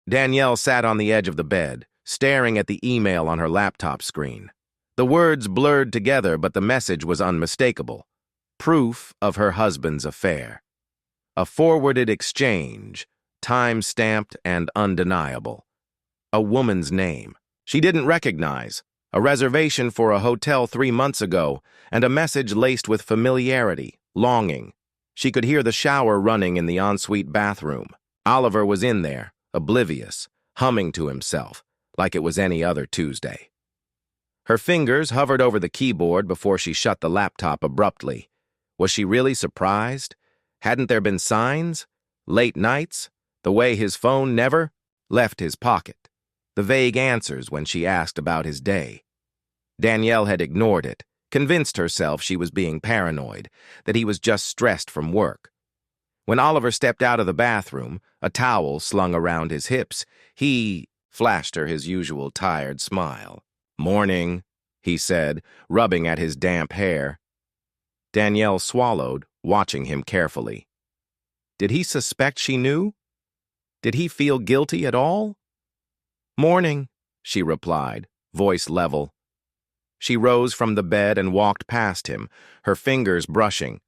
Danielle sat on the edge of the bed, staring at the email on her laptop screen. The words blurred together, but the message was unmistakable. Proof of her husband's affair. A forwarded exchange, time-stamped and undeniable. A woman's name she didn't recognize, a reservation for a hotel 3 months ago, and a message laced with familiarity, longing. She could hear the shower running in the ensuite bathroom. Oliver was in there, oblivious, humming to himself, like it was any other Tuesday. Her fingers hovered over the keyboard before she shut the laptop abruptly. Was she really surprised? Hadn't there been signs? Late nights? The way his phone never left his pocket. The vague answers when she asked about his day. Danielle had ignored it, convinced herself she was being paranoid, that he was just stressed from work. When Oliver stepped out of the bathroom, a towel slung around his hips, he flashed her his usual tired smile. "Morning," he said, rubbing at his damp hair. Danielle swallowed, watching him carefully. Did he suspect she knew? Did he feel guilty at all? "Morning," she replied, voice level. She rose from the bed and walked past him, her fingers brushing.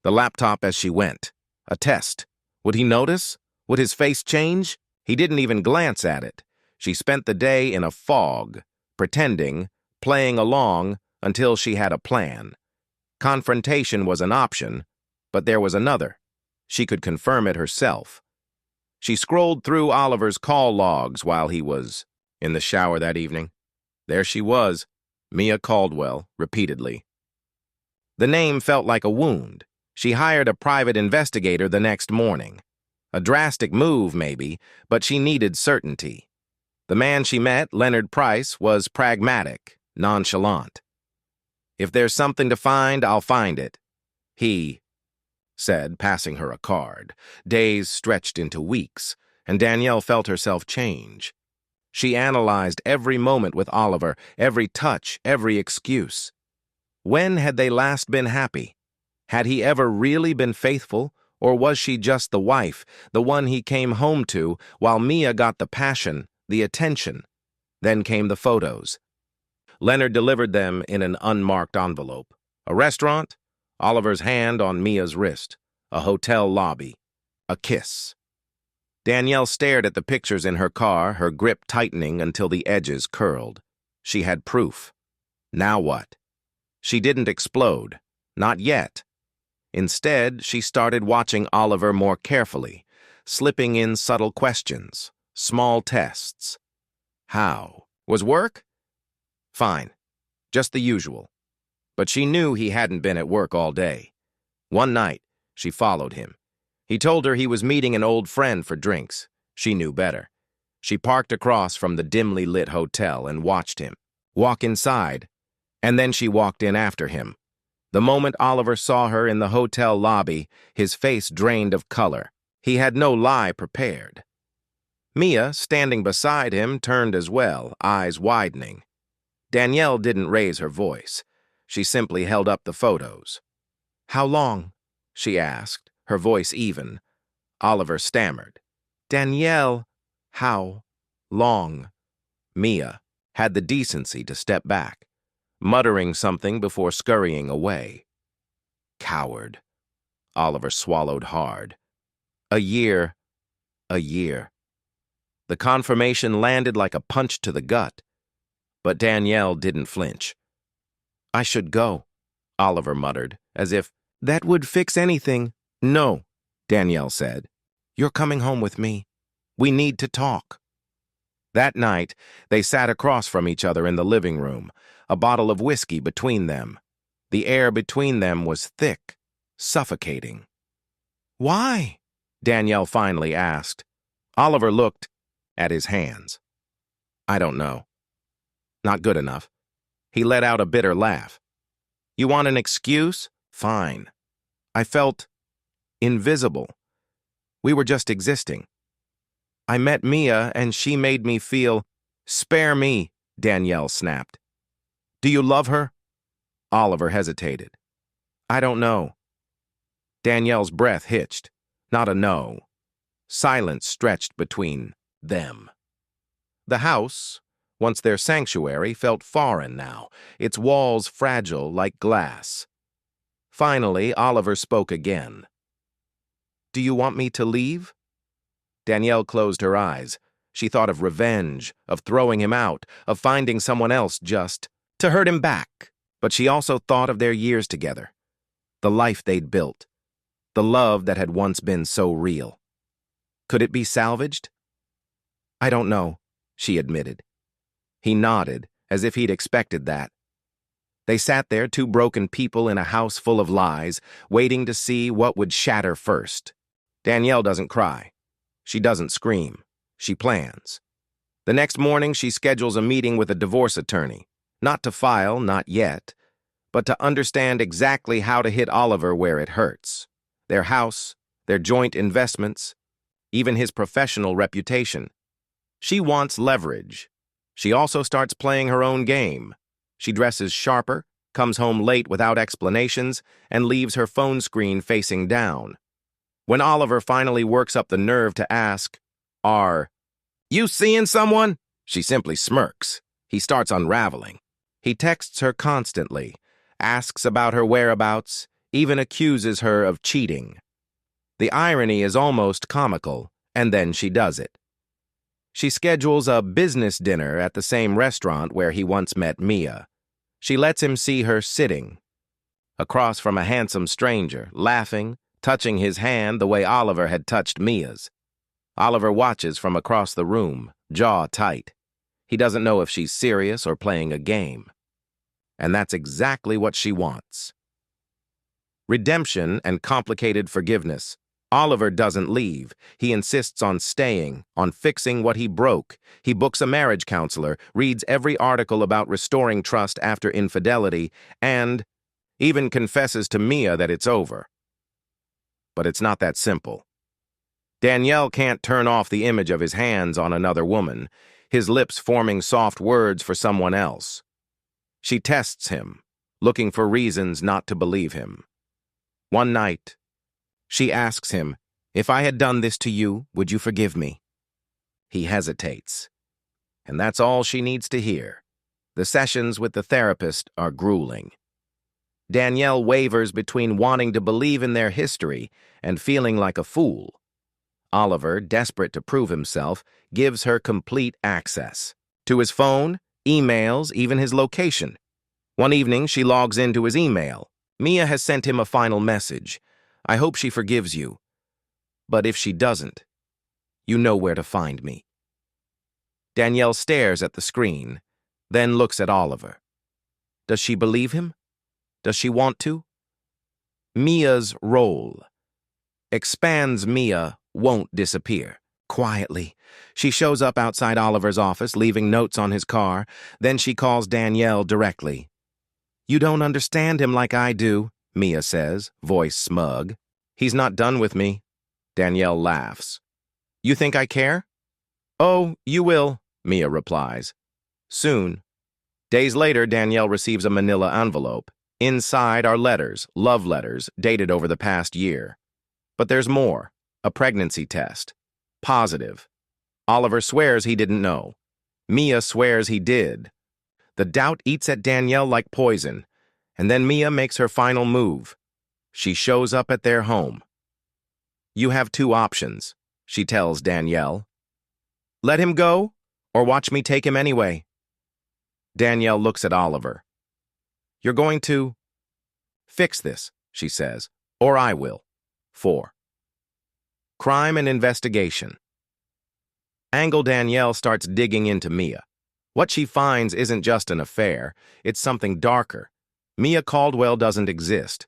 The laptop as she went. A test. Would he notice? Would his face change? He didn't even glance at it. She spent the day in a fog, pretending, playing along, until she had a plan. Confrontation was an option, but there was another. She could confirm it herself. She scrolled through Oliver's call logs while he was in the shower that evening. There she was, Mia Caldwell, repeatedly. The name felt like a wound. She hired a private investigator the next morning. A drastic move, maybe, but she needed certainty. The man she met, Leonard Price, was pragmatic, nonchalant. "If there's something to find, I'll find it," he said, passing her a card. Days stretched into weeks, and Danielle felt herself change. She analyzed every moment with Oliver, every touch, every excuse. When had they last been happy? Had he ever really been faithful, or was she just the wife, the one he came home to, while Mia got the passion, the attention? Then came the photos. Leonard delivered them in an unmarked envelope. A restaurant? Oliver's hand on Mia's wrist. A hotel lobby. A kiss. Danielle stared at the pictures in her car, her grip tightening until the edges curled. She had proof. Now what? She didn't explode. Not yet. Instead, she started watching Oliver more carefully, slipping in subtle questions, small tests. How? Was work? Fine. Just the usual. But she knew he hadn't been at work all day. One night, she followed him. He told her he was meeting an old friend for drinks. She knew better. She parked across from the dimly lit hotel and watched him walk inside, and then she walked in after him. The moment Oliver saw her in the hotel lobby, his face drained of color. He had no lie prepared. Mia, standing beside him, turned as well, eyes widening. Danielle didn't raise her voice. She simply held up the photos. "How long?" she asked, her voice even. Oliver stammered. "Danielle, how long?" Mia had the decency to step back, muttering something before scurrying away. Coward. Oliver swallowed hard. A year. The confirmation landed like a punch to the gut, but Danielle didn't flinch. "I should go," Oliver muttered, as if that would fix anything. "No," Danielle said. "You're coming home with me. We need to talk." That night, they sat across from each other in the living room, a bottle of whiskey between them. The air between them was thick, suffocating. "Why?" Danielle finally asked. Oliver looked at his hands. "I don't know. Not good enough." He let out a bitter laugh. "You want an excuse? Fine. I felt invisible. We were just existing. I met Mia and she made me feel—" "Spare me," Danielle snapped. "Do you love her?" Oliver hesitated. "I don't know." Danielle's breath hitched. Not a no. Silence stretched between them. The house, once their sanctuary, felt foreign now, its walls fragile like glass. Finally, Oliver spoke again. "Do you want me to leave?" Danielle closed her eyes. She thought of revenge, of throwing him out, of finding someone else just to hurt him back. But she also thought of their years together, the life they'd built, the love that had once been so real. Could it be salvaged? "I don't know," she admitted. He nodded, as if he'd expected that. They sat there, two broken people in a house full of lies, waiting to see what would shatter first. Danielle doesn't cry. She doesn't scream. She plans. The next morning, she schedules a meeting with a divorce attorney. Not to file, not yet, but to understand exactly how to hit Oliver where it hurts. Their house, their joint investments, even his professional reputation. She wants leverage. She also starts playing her own game. She dresses sharper, comes home late without explanations, and leaves her phone screen facing down. When Oliver finally works up the nerve to ask, "Are you seeing someone?" she simply smirks. He starts unraveling. He texts her constantly, asks about her whereabouts, even accuses her of cheating. The irony is almost comical, and then she does it. She schedules a business dinner at the same restaurant where he once met Mia. She lets him see her sitting, across from a handsome stranger, laughing, touching his hand the way Oliver had touched Mia's. Oliver watches from across the room, jaw tight. He doesn't know if she's serious or playing a game. And that's exactly what she wants. Redemption and complicated forgiveness. Oliver doesn't leave. He insists on staying, on fixing what he broke. He books a marriage counselor, reads every article about restoring trust after infidelity, and even confesses to Mia that it's over. But it's not that simple. Danielle can't turn off the image of his hands on another woman, his lips forming soft words for someone else. She tests him, looking for reasons not to believe him. One night, she asks him, "If I had done this to you, would you forgive me?" He hesitates. And that's all she needs to hear. The sessions with the therapist are grueling. Danielle wavers between wanting to believe in their history and feeling like a fool. Oliver, desperate to prove himself, gives her complete access to his phone, emails, even his location. One evening, she logs into his email. Mia has sent him a final message. "I hope she forgives you. But if she doesn't, you know where to find me." Danielle stares at the screen, then looks at Oliver. Does she believe him? Does she want to? Mia's role. Expands Mia won't disappear. Quietly, she shows up outside Oliver's office, leaving notes on his car. Then she calls Danielle directly. "You don't understand him like I do," Mia says, voice smug. "He's not done with me." Danielle laughs. "You think I care?" "Oh, you will," Mia replies. "Soon." Days later, Danielle receives a manila envelope. Inside are letters, love letters, dated over the past year. But there's more. A pregnancy test. Positive. Oliver swears he didn't know. Mia swears he did. The doubt eats at Danielle like poison, and then Mia makes her final move. She shows up at their home. "You have two options," she tells Danielle. "Let him go, or watch me take him anyway." Danielle looks at Oliver. "You're going to fix this," she says, "or I will." 4. Crime and investigation. Angle Danielle starts digging into Mia. What she finds isn't just an affair, it's something darker. Mia Caldwell doesn't exist.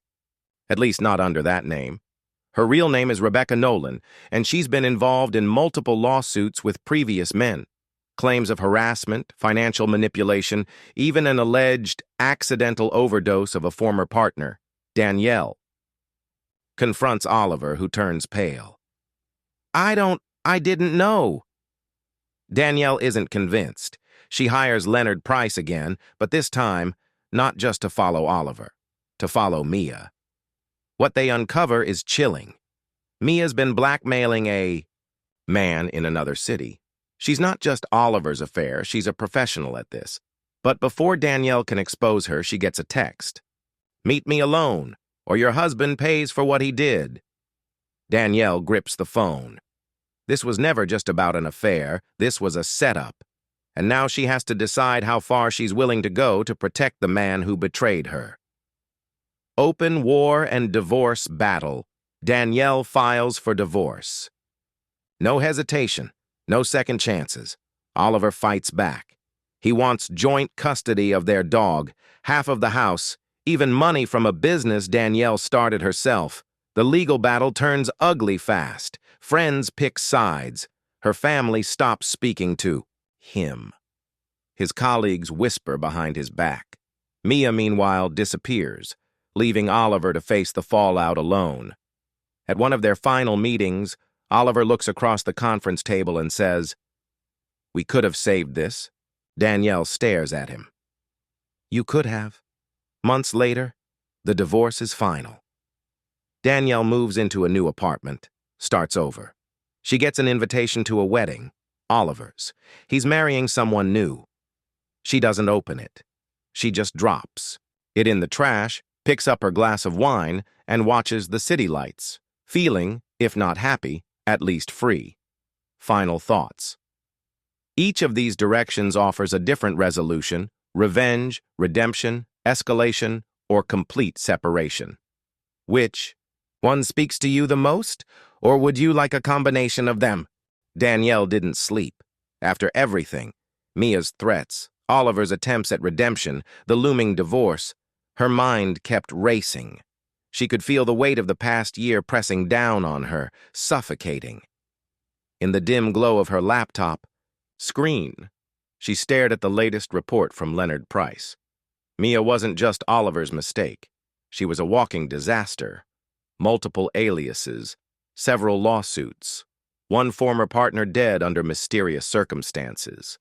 At least not under that name. Her real name is Rebecca Nolan, and she's been involved in multiple lawsuits with previous men. Claims of harassment, financial manipulation, even an alleged accidental overdose of a former partner, Danielle. Confronts Oliver, who turns pale. I didn't know." Danielle isn't convinced. She hires Leonard Price again, but this time, not just to follow Oliver, to follow Mia. What they uncover is chilling. Mia's been blackmailing a man in another city. She's not just Oliver's affair, she's a professional at this. But before Danielle can expose her, she gets a text. "Meet me alone, or your husband pays for what he did." Danielle grips the phone. This was never just about an affair, this was a setup. And now she has to decide how far she's willing to go to protect the man who betrayed her. Open war and divorce battle. Danielle files for divorce. No hesitation, no second chances. Oliver fights back. He wants joint custody of their dog, half of the house, even money from a business Danielle started herself. The legal battle turns ugly fast. Friends pick sides. Her family stops speaking to him. His colleagues whisper behind his back. Mia, meanwhile, disappears, leaving Oliver to face the fallout alone. At one of their final meetings, Oliver looks across the conference table and says, "We could have saved this." Danielle stares at him. "You could have." Months later, the divorce is final. Danielle moves into a new apartment, starts over. She gets an invitation to a wedding, Oliver's. He's marrying someone new. She doesn't open it. She just drops it in the trash, picks up her glass of wine, and watches the city lights, feeling, if not happy, at least free. Final thoughts. Each of these directions offers a different resolution: revenge, redemption, escalation, or complete separation. Which one speaks to you the most, or would you like a combination of them? Danielle didn't sleep. After everything, Mia's threats, Oliver's attempts at redemption, the looming divorce, her mind kept racing. She could feel the weight of the past year pressing down on her, suffocating. In the dim glow of her laptop screen, she stared at the latest report from Leonard Price. Mia wasn't just Oliver's mistake. She was a walking disaster. Multiple aliases, several lawsuits, one former partner dead under mysterious circumstances.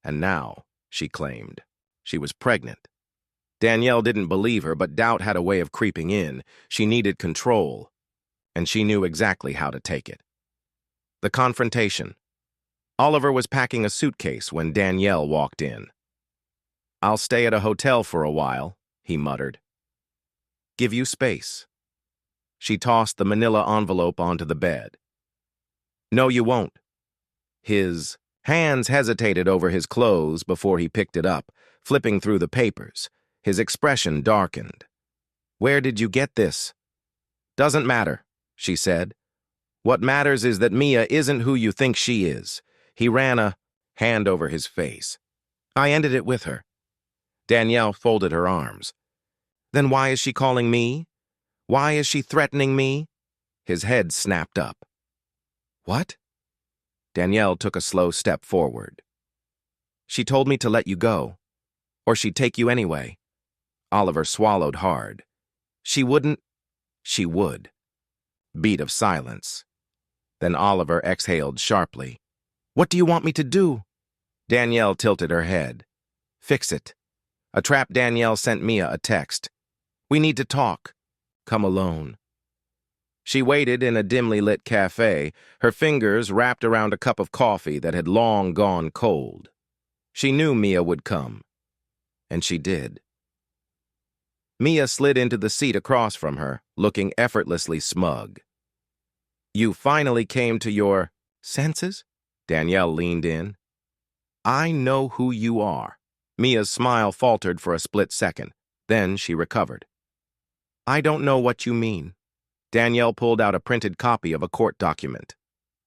And now, she claimed, she was pregnant. Danielle didn't believe her, but doubt had a way of creeping in. She needed control, and she knew exactly how to take it. The confrontation. Oliver was packing a suitcase when Danielle walked in. "I'll stay at a hotel for a while," he muttered. "Give you space." She tossed the manila envelope onto the bed. "No, you won't." His hands hesitated over his clothes before he picked it up, flipping through the papers. His expression darkened. "Where did you get this?" "Doesn't matter," she said. "What matters is that Mia isn't who you think she is." He ran a hand over his face. "I ended it with her." Danielle folded her arms. "Then why is she calling me? Why is she threatening me?" His head snapped up. "What?" Danielle took a slow step forward. "She told me to let you go, or she'd take you anyway." Oliver swallowed hard. "She wouldn't." "She would." Beat of silence. Then Oliver exhaled sharply. "What do you want me to do?" Danielle tilted her head. "Fix it. A trap Danielle sent Mia a text. We need to talk. Come alone." She waited in a dimly lit cafe, her fingers wrapped around a cup of coffee that had long gone cold. She knew Mia would come. And she did. Mia slid into the seat across from her, looking effortlessly smug. "You finally came to your senses?" Danielle leaned in. "I know who you are." Mia's smile faltered for a split second. Then she recovered. "I don't know what you mean." Danielle pulled out a printed copy of a court document,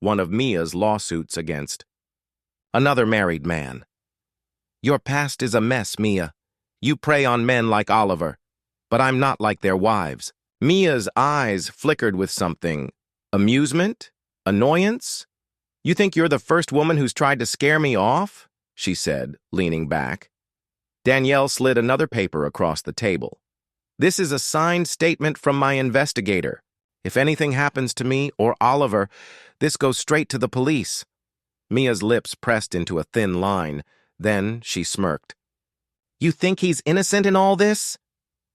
one of Mia's lawsuits against another married man. "Your past is a mess, Mia. You prey on men like Oliver, but I'm not like their wives." Mia's eyes flickered with something. Amusement? Annoyance? "You think you're the first woman who's tried to scare me off?" she said, leaning back. Danielle slid another paper across the table. "This is a signed statement from my investigator. If anything happens to me or Oliver, this goes straight to the police." Mia's lips pressed into a thin line. Then she smirked. "You think he's innocent in all this?"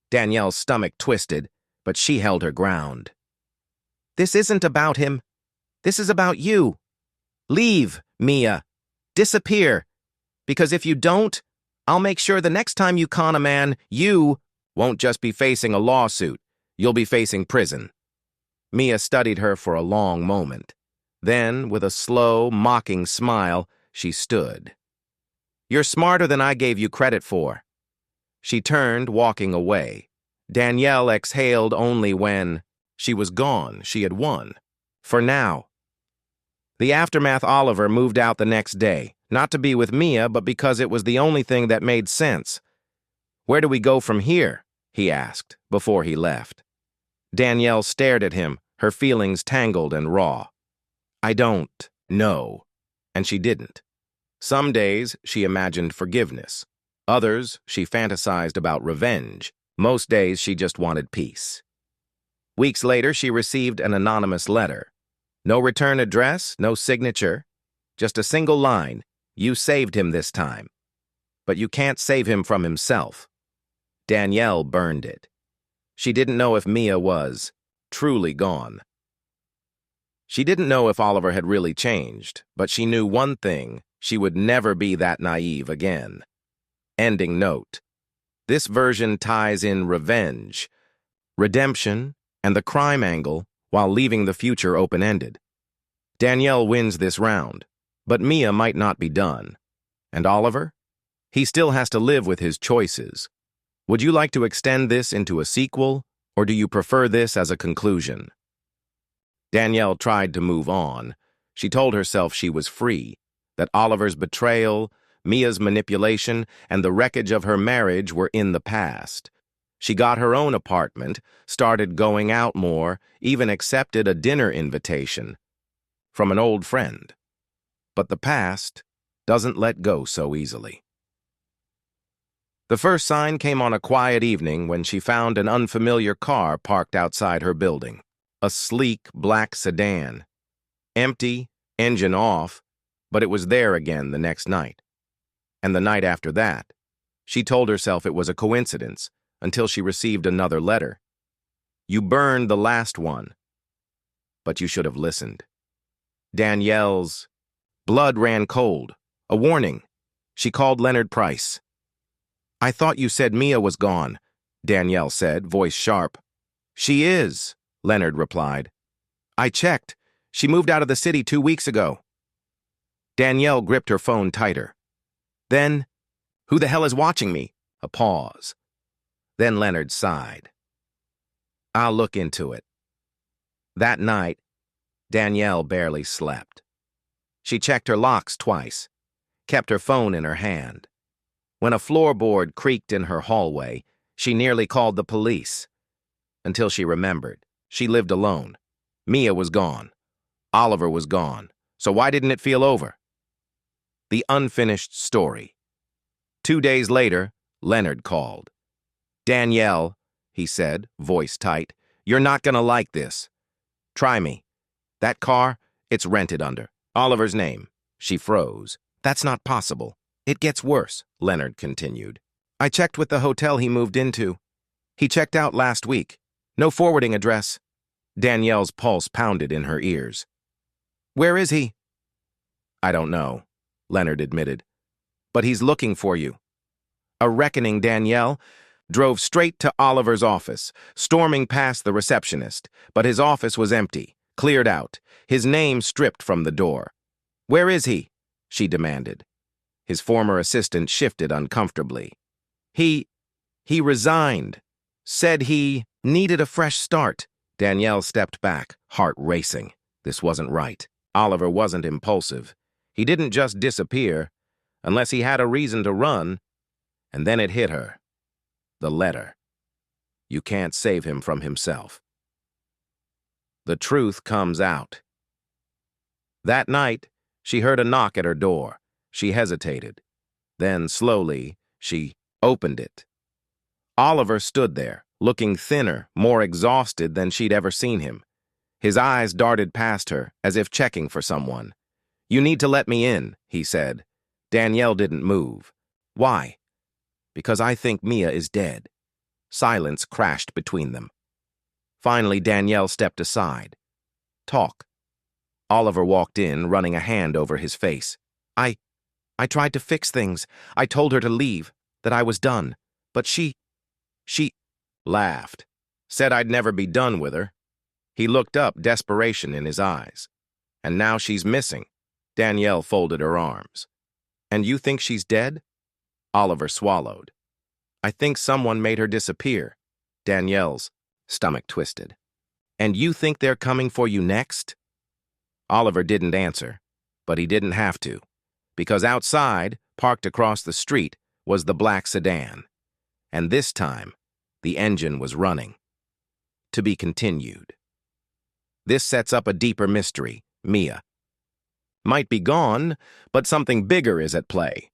Danielle's stomach twisted, but she held her ground. "This isn't about him. This is about you. Leave, Mia." Disappear, because if you don't, I'll make sure the next time you con a man, you won't just be facing a lawsuit. You'll be facing prison. Mia studied her for a long moment. Then, with a slow, mocking smile, she stood. You're smarter than I gave you credit for. She turned, walking away. Danielle exhaled only when she was gone. She had won. For now. The aftermath. Oliver moved out the next day, not to be with Mia, but because it was the only thing that made sense. Where do we go from here? He asked, before he left. Danielle stared at him, her feelings tangled and raw. I don't know. And she didn't. Some days she imagined forgiveness. Others she fantasized about revenge. Most days she just wanted peace. Weeks later she received an anonymous letter. No return address, no signature, just a single line. You saved him this time. But you can't save him from himself. Danielle burned it. She didn't know if Mia was truly gone. She didn't know if Oliver had really changed, but she knew one thing: she would never be that naive again. Ending note. This version ties in revenge, redemption, and the crime angle while leaving the future open-ended. Danielle wins this round, but Mia might not be done. And Oliver? He still has to live with his choices. Would you like to extend this into a sequel, or do you prefer this as a conclusion? Danielle tried to move on. She told herself she was free, that Oliver's betrayal, Mia's manipulation, and the wreckage of her marriage were in the past. She got her own apartment, started going out more, even accepted a dinner invitation from an old friend. But the past doesn't let go so easily. The first sign came on a quiet evening when she found an unfamiliar car parked outside her building. A sleek black sedan. Empty, engine off, but it was there again the next night. And the night after that. She told herself it was a coincidence until she received another letter. You burned the last one, but you should have listened. Danielle's blood ran cold. A warning. She called Leonard Price. I thought you said Mia was gone, Danielle said, voice sharp. She is, Leonard replied. I checked. She moved out of the city 2 weeks ago. Danielle gripped her phone tighter. Then, who the hell is watching me? A pause. Then Leonard sighed. I'll look into it. That night, Danielle barely slept. She checked her locks twice, kept her phone in her hand. When a floorboard creaked in her hallway, she nearly called the police. Until she remembered, she lived alone. Mia was gone. Oliver was gone. So why didn't it feel over? The unfinished story. 2 days later, Leonard called. Danielle, he said, voice tight, you're not gonna like this. Try me. That car, it's rented under Oliver's name. She froze. That's not possible. It gets worse, Leonard continued. I checked with the hotel he moved into. He checked out last week. No forwarding address. Danielle's pulse pounded in her ears. Where is he? I don't know, Leonard admitted. But he's looking for you. A reckoning, Danielle drove straight to Oliver's office, storming past the receptionist, but his office was empty, cleared out, his name stripped from the door. Where is he? She demanded. His former assistant shifted uncomfortably. He resigned. Said he needed a fresh start. Danielle stepped back, heart racing. This wasn't right. Oliver wasn't impulsive. He didn't just disappear, unless he had a reason to run. And then it hit her. The letter. You can't save him from himself. The truth comes out. That night, she heard a knock at her door. She hesitated. Then, slowly, she opened it. Oliver stood there, looking thinner, more exhausted than she'd ever seen him. His eyes darted past her, as if checking for someone. You need to let me in, he said. Danielle didn't move. Why? Because I think Mia is dead. Silence crashed between them. Finally, Danielle stepped aside. Talk. Oliver walked in, running a hand over his face. I tried to fix things. I told her to leave, that I was done. But she laughed, said I'd never be done with her. He looked up, desperation in his eyes. And now she's missing. Danielle folded her arms. And you think she's dead? Oliver swallowed. I think someone made her disappear. Danielle's stomach twisted. And you think they're coming for you next? Oliver didn't answer, but he didn't have to, because outside, parked across the street, was the black sedan. And this time, the engine was running. To be continued. This sets up a deeper mystery, Mia. Might be gone, but something bigger is at play.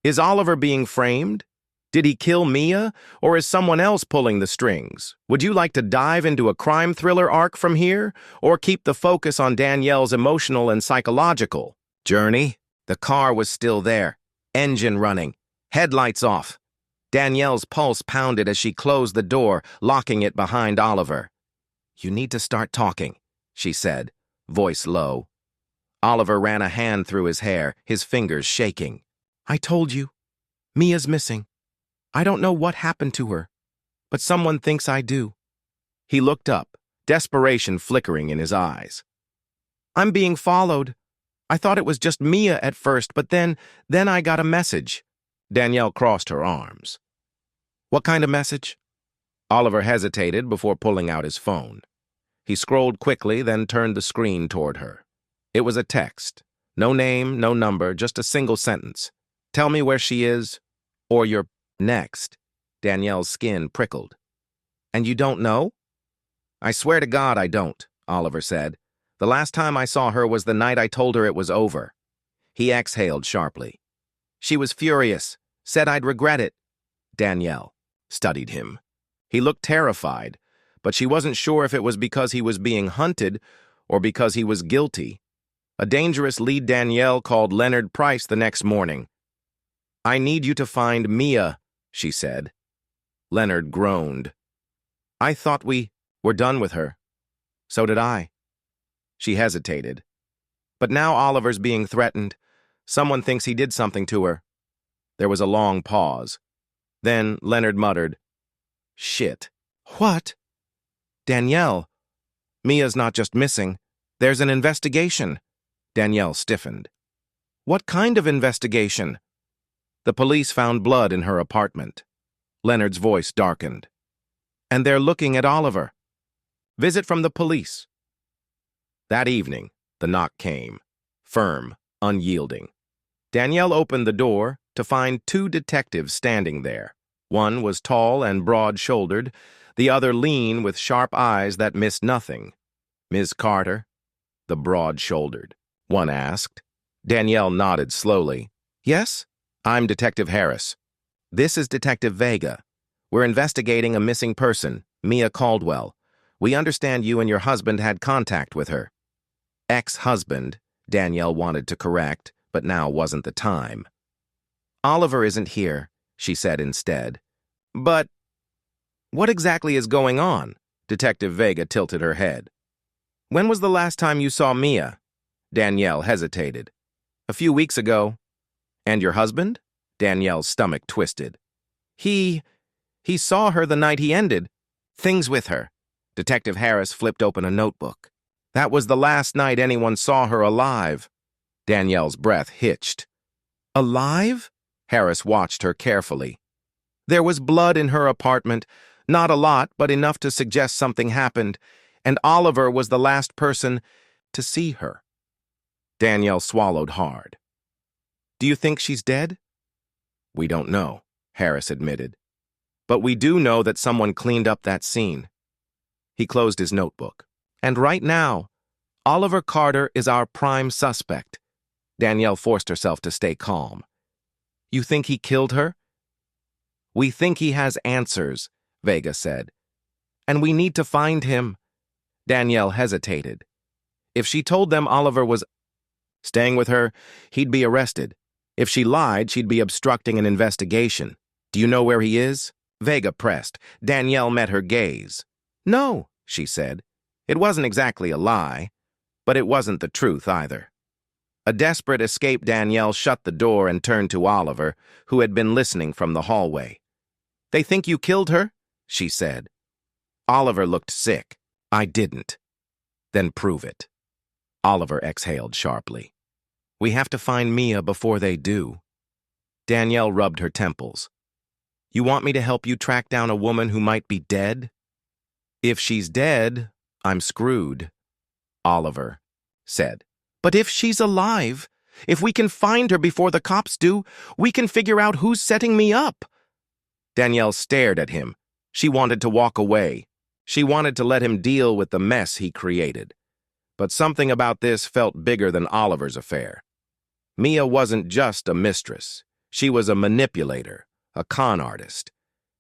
Is Oliver being framed? Did he kill Mia, or is someone else pulling the strings? Would you like to dive into a crime thriller arc from here, or keep the focus on Danielle's emotional and psychological journey? The car was still there, engine running, headlights off. Danielle's pulse pounded as she closed the door, locking it behind Oliver. You need to start talking, she said, voice low. Oliver ran a hand through his hair, his fingers shaking. I told you, Mia's missing. I don't know what happened to her, but someone thinks I do. He looked up, desperation flickering in his eyes. I'm being followed. I thought it was just Mia at first, but then I got a message. Danielle crossed her arms. What kind of message? Oliver hesitated before pulling out his phone. He scrolled quickly, then turned the screen toward her. It was a text. No name, no number, just a single sentence. Tell me where she is, or you're next. Danielle's skin prickled. And you don't know? I swear to God I don't, Oliver said. The last time I saw her was the night I told her it was over. He exhaled sharply. She was furious, said I'd regret it. Danielle studied him. He looked terrified, but she wasn't sure if it was because he was being hunted or because he was guilty. A dangerous lead Danielle called Leonard Price the next morning. I need you to find Mia, she said. Leonard groaned. I thought we were done with her. So did I. She hesitated. But now Oliver's being threatened. Someone thinks he did something to her. There was a long pause. Then Leonard muttered, Shit. What? Danielle. Mia's not just missing. There's an investigation. Danielle stiffened. What kind of investigation? The police found blood in her apartment. Leonard's voice darkened. And they're looking at Oliver. Visit from the police. That evening, the knock came. Firm, unyielding. Danielle opened the door to find two detectives standing there. One was tall and broad-shouldered, the other lean with sharp eyes that missed nothing. Ms. Carter? The broad-shouldered. One asked. Danielle nodded slowly. Yes? I'm Detective Harris. This is Detective Vega. We're investigating a missing person, Mia Caldwell. We understand you and your husband had contact with her. Ex-husband, Danielle wanted to correct, but now wasn't the time. Oliver isn't here, she said instead. But what exactly is going on? Detective Vega tilted her head. When was the last time you saw Mia? Danielle hesitated. A few weeks ago. And your husband? Danielle's stomach twisted. He saw her the night he ended. Things with her. Detective Harris flipped open a notebook. That was the last night anyone saw her alive. Danielle's breath hitched. Alive? Harris watched her carefully. There was blood in her apartment. Not a lot, but enough to suggest something happened. And Oliver was the last person to see her. Danielle swallowed hard. Do you think she's dead? We don't know, Harris admitted. But we do know that someone cleaned up that scene. He closed his notebook. And right now, Oliver Carter is our prime suspect. Danielle forced herself to stay calm. You think he killed her? We think he has answers, Vega said. And we need to find him. Danielle hesitated. If she told them Oliver was staying with her, he'd be arrested. If she lied, she'd be obstructing an investigation. Do you know where he is? Vega pressed. Danielle met her gaze. No, she said. It wasn't exactly a lie, but it wasn't the truth either. A desperate escape, Danielle shut the door and turned to Oliver, who had been listening from the hallway. "They think you killed her?" she said. Oliver looked sick. "I didn't." "Then prove it." Oliver exhaled sharply. "We have to find Mia before they do." Danielle rubbed her temples. "You want me to help you track down a woman who might be dead?" "If she's dead, I'm screwed," Oliver said. "But if she's alive, if we can find her before the cops do, we can figure out who's setting me up." Danielle stared at him. She wanted to walk away. She wanted to let him deal with the mess he created. But something about this felt bigger than Oliver's affair. Mia wasn't just a mistress. She was a manipulator, a con artist.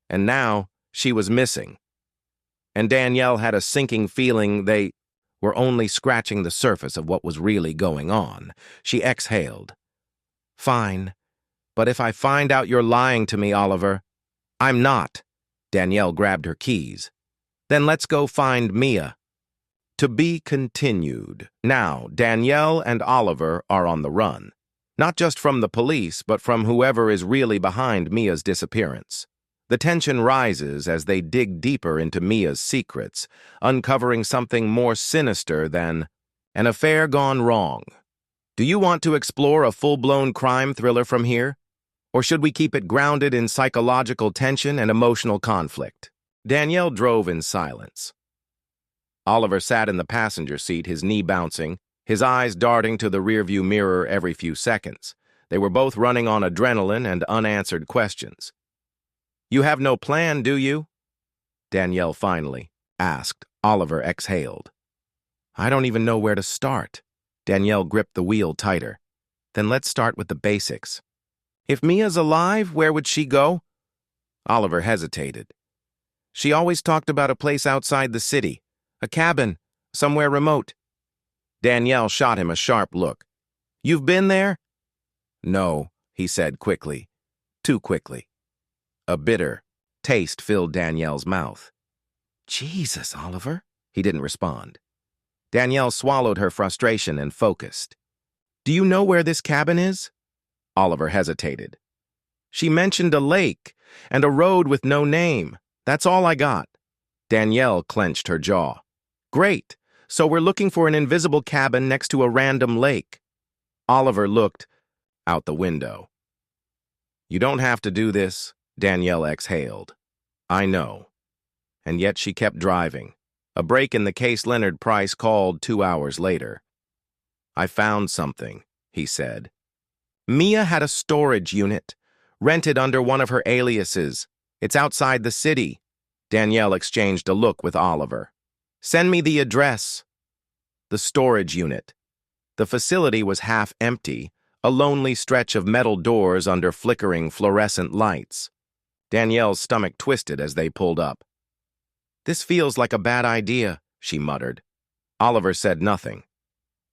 And now she was missing. And Danielle had a sinking feeling they were only scratching the surface of what was really going on. She exhaled. "Fine, but if I find out you're lying to me, Oliver—" "I'm not." Danielle grabbed her keys. "Then let's go find Mia." To be continued. Now, Danielle and Oliver are on the run. Not just from the police, but from whoever is really behind Mia's disappearance. The tension rises as they dig deeper into Mia's secrets, uncovering something more sinister than an affair gone wrong. Do you want to explore a full-blown crime thriller from here? Or should we keep it grounded in psychological tension and emotional conflict? Danielle drove in silence. Oliver sat in the passenger seat, his knee bouncing, his eyes darting to the rearview mirror every few seconds. They were both running on adrenaline and unanswered questions. "You have no plan, do you?" Danielle finally asked. Oliver exhaled. "I don't even know where to start." Danielle gripped the wheel tighter. "Then let's start with the basics. If Mia's alive, where would she go?" Oliver hesitated. "She always talked about a place outside the city, a cabin, somewhere remote." Danielle shot him a sharp look. "You've been there?" "No," he said quickly. Too quickly. A bitter taste filled Danielle's mouth. "Jesus, Oliver." He didn't respond. Danielle swallowed her frustration and focused. "Do you know where this cabin is?" Oliver hesitated. "She mentioned a lake and a road with no name. That's all I got." Danielle clenched her jaw. "Great. So we're looking for an invisible cabin next to a random lake." Oliver looked out the window. "You don't have to do this," Danielle exhaled. "I know." And yet she kept driving. A break in the case. Leonard Price called 2 hours later. "I found something," he said. "Mia had a storage unit, rented under one of her aliases. It's outside the city." Danielle exchanged a look with Oliver. "Send me the address." The storage unit. The facility was half empty, a lonely stretch of metal doors under flickering fluorescent lights. Danielle's stomach twisted as they pulled up. "This feels like a bad idea," she muttered. Oliver said nothing.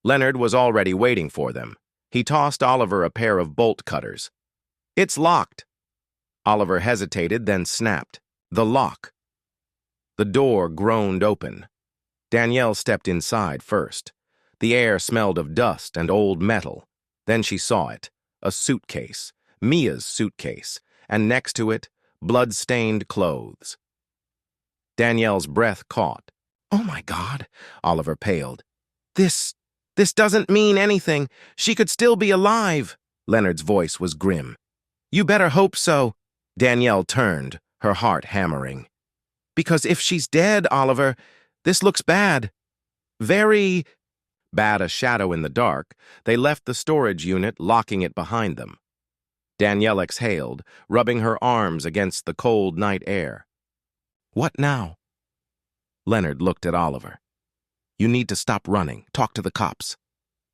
Leonard was already waiting for them. He tossed Oliver a pair of bolt cutters. "It's locked." Oliver hesitated, then snapped. The lock. The door groaned open. Danielle stepped inside first. The air smelled of dust and old metal. Then she saw it. A suitcase. Mia's suitcase. And next to it, blood-stained clothes. Danielle's breath caught. "Oh my God," Oliver paled. This doesn't mean anything. She could still be alive." Leonard's voice was grim. "You better hope so." Danielle turned, her heart hammering. "Because if she's dead, Oliver, this looks bad. Very bad." A shadow in the dark, they left the storage unit, locking it behind them. Danielle exhaled, rubbing her arms against the cold night air. "What now?" Leonard looked at Oliver. "You need to stop running. Talk to the cops."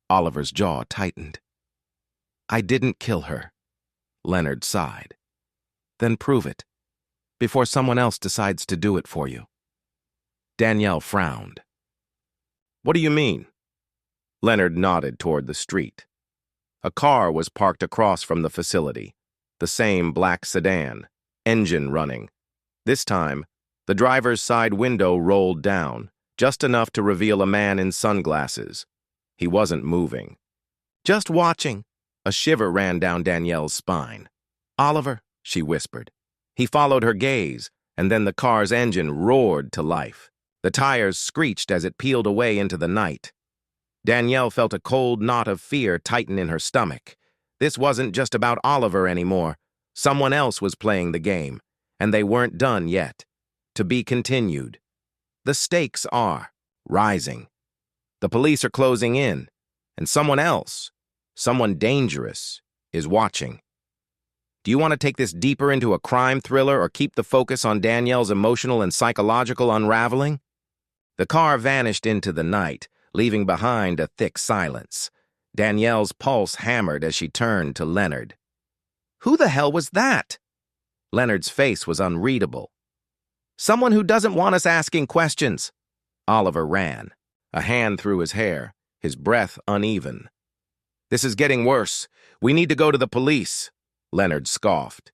Oliver's jaw tightened. "I didn't kill her." Leonard sighed. "Then prove it, before someone else decides to do it for you." Danielle frowned. "What do you mean?" Leonard nodded toward the street. A car was parked across from the facility, the same black sedan, engine running. This time, the driver's side window rolled down, just enough to reveal a man in sunglasses. He wasn't moving. Just watching. A shiver ran down Danielle's spine. Oliver, she whispered. He followed her gaze, and then the car's engine roared to life. The tires screeched as it peeled away into the night. Danielle felt a cold knot of fear tighten in her stomach. This wasn't just about Oliver anymore. Someone else was playing the game, and they weren't done yet. To be continued. The stakes are rising. The police are closing in, and someone else, someone dangerous, is watching. Do you want to take this deeper into a crime thriller or keep the focus on Danielle's emotional and psychological unraveling? The car vanished into the night, leaving behind a thick silence. Danielle's pulse hammered as she turned to Leonard. Who the hell was that? Leonard's face was unreadable. Someone who doesn't want us asking questions. Oliver ran, a hand through his hair, his breath uneven. This is getting worse. We need to go to the police, Leonard scoffed.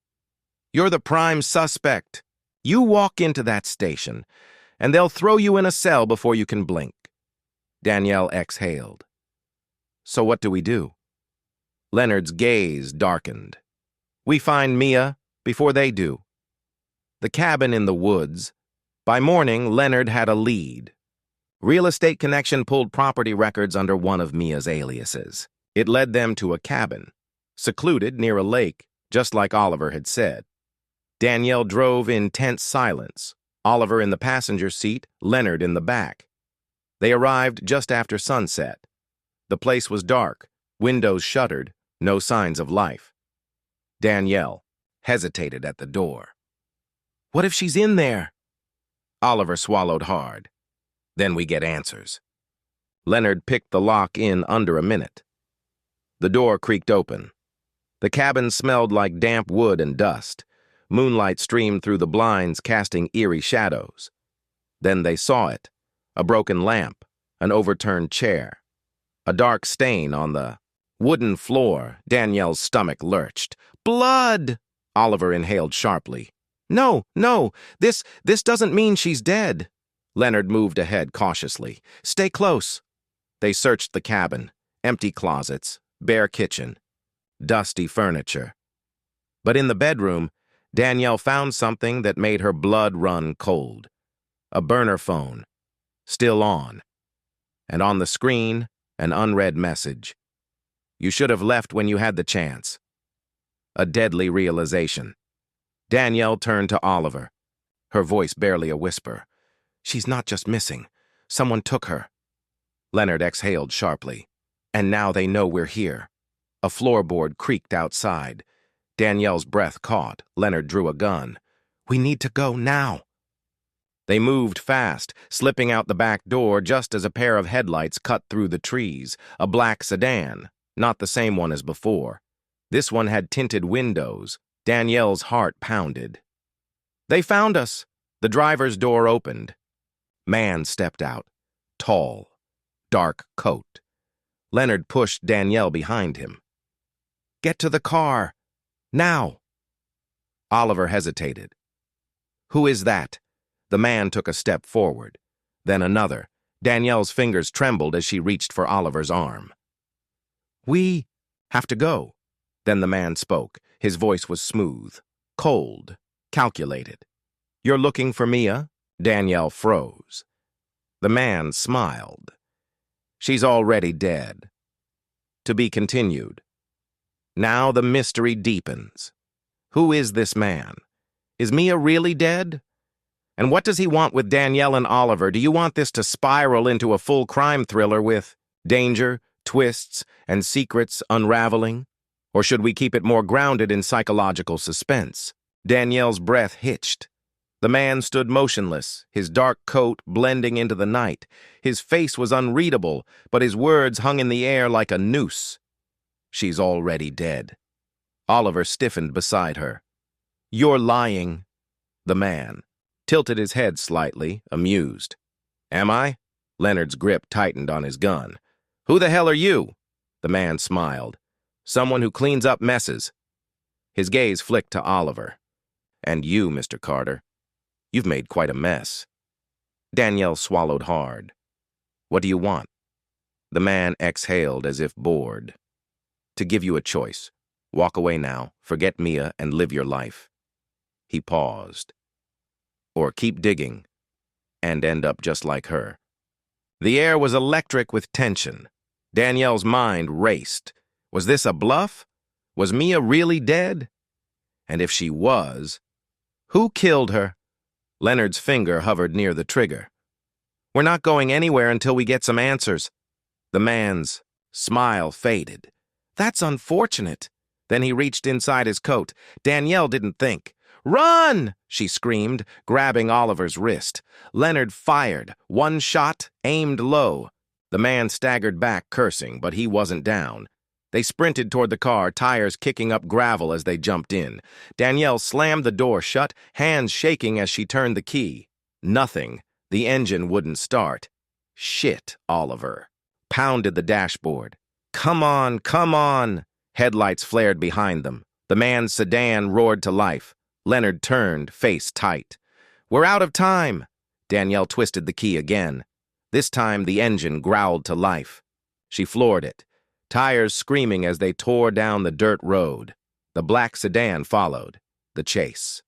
You're the prime suspect. You walk into that station, and they'll throw you in a cell before you can blink. Danielle exhaled. So what do we do? Leonard's gaze darkened. We find Mia before they do. The cabin in the woods. By morning, Leonard had a lead. Real Estate Connection pulled property records under one of Mia's aliases. It led them to a cabin, secluded near a lake, just like Oliver had said. Danielle drove in tense silence, Oliver in the passenger seat, Leonard in the back. They arrived just after sunset. The place was dark, windows shuttered, no signs of life. Danielle hesitated at the door. What if she's in there? Oliver swallowed hard. Then we get answers. Leonard picked the lock in under a minute. The door creaked open. The cabin smelled like damp wood and dust. Moonlight streamed through the blinds, casting eerie shadows. Then they saw it. A broken lamp, an overturned chair. A dark stain on the wooden floor. Danielle's stomach lurched. Blood! Oliver inhaled sharply. No, this doesn't mean she's dead. Leonard moved ahead cautiously. Stay close. They searched the cabin. Empty closets, bare kitchen, dusty furniture. But in the bedroom, Danielle found something that made her blood run cold. A burner phone, still on. And on the screen, an unread message. You should have left when you had the chance. A deadly realization. Danielle turned to Oliver, her voice barely a whisper. She's not just missing. Someone took her. Leonard exhaled sharply. And now they know we're here. A floorboard creaked outside. Danielle's breath caught. Leonard drew a gun. We need to go now. They moved fast, slipping out the back door just as a pair of headlights cut through the trees. A black sedan, not the same one as before. This one had tinted windows. Danielle's heart pounded. They found us. The driver's door opened. Man stepped out. Tall. Dark coat. Leonard pushed Danielle behind him. Get to the car. Now. Oliver hesitated. Who is that? The man took a step forward. Then another. Danielle's fingers trembled as she reached for Oliver's arm. We have to go. Then the man spoke. His voice was smooth, cold, calculated. You're looking for Mia? Danielle froze. The man smiled. She's already dead. To be continued. Now the mystery deepens. Who is this man? Is Mia really dead? And what does he want with Danielle and Oliver? Do you want this to spiral into a full crime thriller with danger, twists, and secrets unraveling? Or should we keep it more grounded in psychological suspense? Danielle's breath hitched. The man stood motionless, his dark coat blending into the night. His face was unreadable, but his words hung in the air like a noose. She's already dead. Oliver stiffened beside her. You're lying. The man tilted his head slightly, amused. Am I? Leonard's grip tightened on his gun. Who the hell are you? The man smiled. Someone who cleans up messes. His gaze flicked to Oliver. And you, Mr. Carter. You've made quite a mess. Danielle swallowed hard. What do you want? The man exhaled as if bored. to give you a choice. Walk away now, forget Mia, and live your life. He paused. Or keep digging and end up just like her. The air was electric with tension. Danielle's mind raced. Was this a bluff? Was Mia really dead? And if she was, who killed her? Leonard's finger hovered near the trigger. We're not going anywhere until we get some answers. The man's smile faded. That's unfortunate. Then he reached inside his coat. Danielle didn't think. Run! She screamed, grabbing Oliver's wrist. Leonard fired. One shot, aimed low. The man staggered back, cursing, but he wasn't down. They sprinted toward the car, tires kicking up gravel as they jumped in. Danielle slammed the door shut, hands shaking as she turned the key. Nothing. The engine wouldn't start. Shit, Oliver. Pounded the dashboard. Come on, come on. Headlights flared behind them. The man's sedan roared to life. Leonard turned, face tight. We're out of time. Danielle twisted the key again. This time the engine growled to life. She floored it, tires screaming as they tore down the dirt road. The black sedan followed, the chase.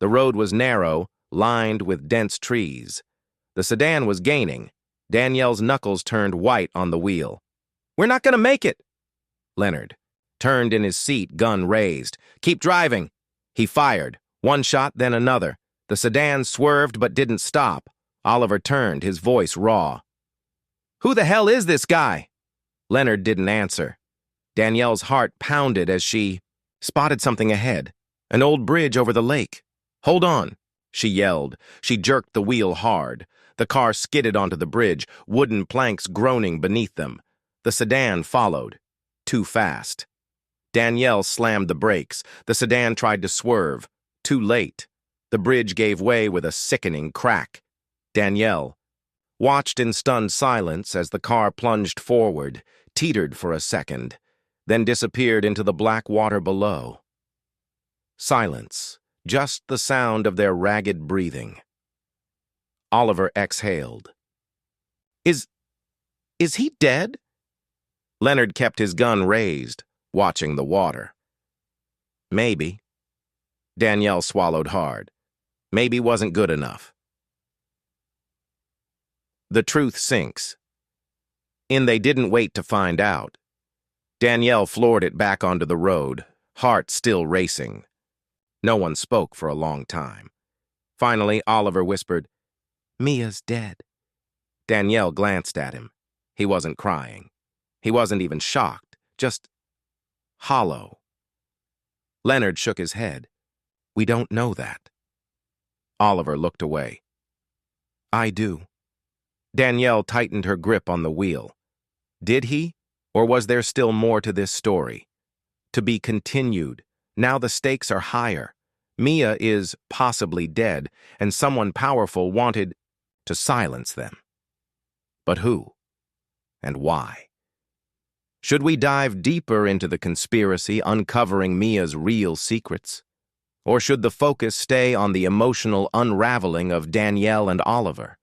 The road was narrow, lined with dense trees. The sedan was gaining. Danielle's knuckles turned white on the wheel. We're not going to make it. Leonard turned in his seat, gun raised. Keep driving. He fired. One shot, then another. The sedan swerved but didn't stop. Oliver turned, his voice raw. Who the hell is this guy? Leonard didn't answer. Danielle's heart pounded as she spotted something ahead. An old bridge over the lake. Hold on, she yelled. She jerked the wheel hard. The car skidded onto the bridge, wooden planks groaning beneath them. The sedan followed. Too fast. Danielle slammed the brakes. The sedan tried to swerve. Too late. The bridge gave way with a sickening crack. Danielle watched in stunned silence as the car plunged forward, teetered for a second, then disappeared into the black water below. Silence, just the sound of their ragged breathing. Oliver exhaled. Is he dead? Leonard kept his gun raised, watching the water. Maybe. Danielle swallowed hard. Maybe wasn't good enough. The truth sinks. They didn't wait to find out. Danielle floored it back onto the road, heart still racing. No one spoke for a long time. Finally, Oliver whispered, Mia's dead. Danielle glanced at him. He wasn't crying. He wasn't even shocked, just hollow. Leonard shook his head. We don't know that. Oliver looked away. I do. Danielle tightened her grip on the wheel. Did he? Or was there still more to this story? To be continued. Now the stakes are higher. Mia is possibly dead, and someone powerful wanted to silence them. But who? And why? Should we dive deeper into the conspiracy, uncovering Mia's real secrets? Or should the focus stay on the emotional unraveling of Danielle and Oliver?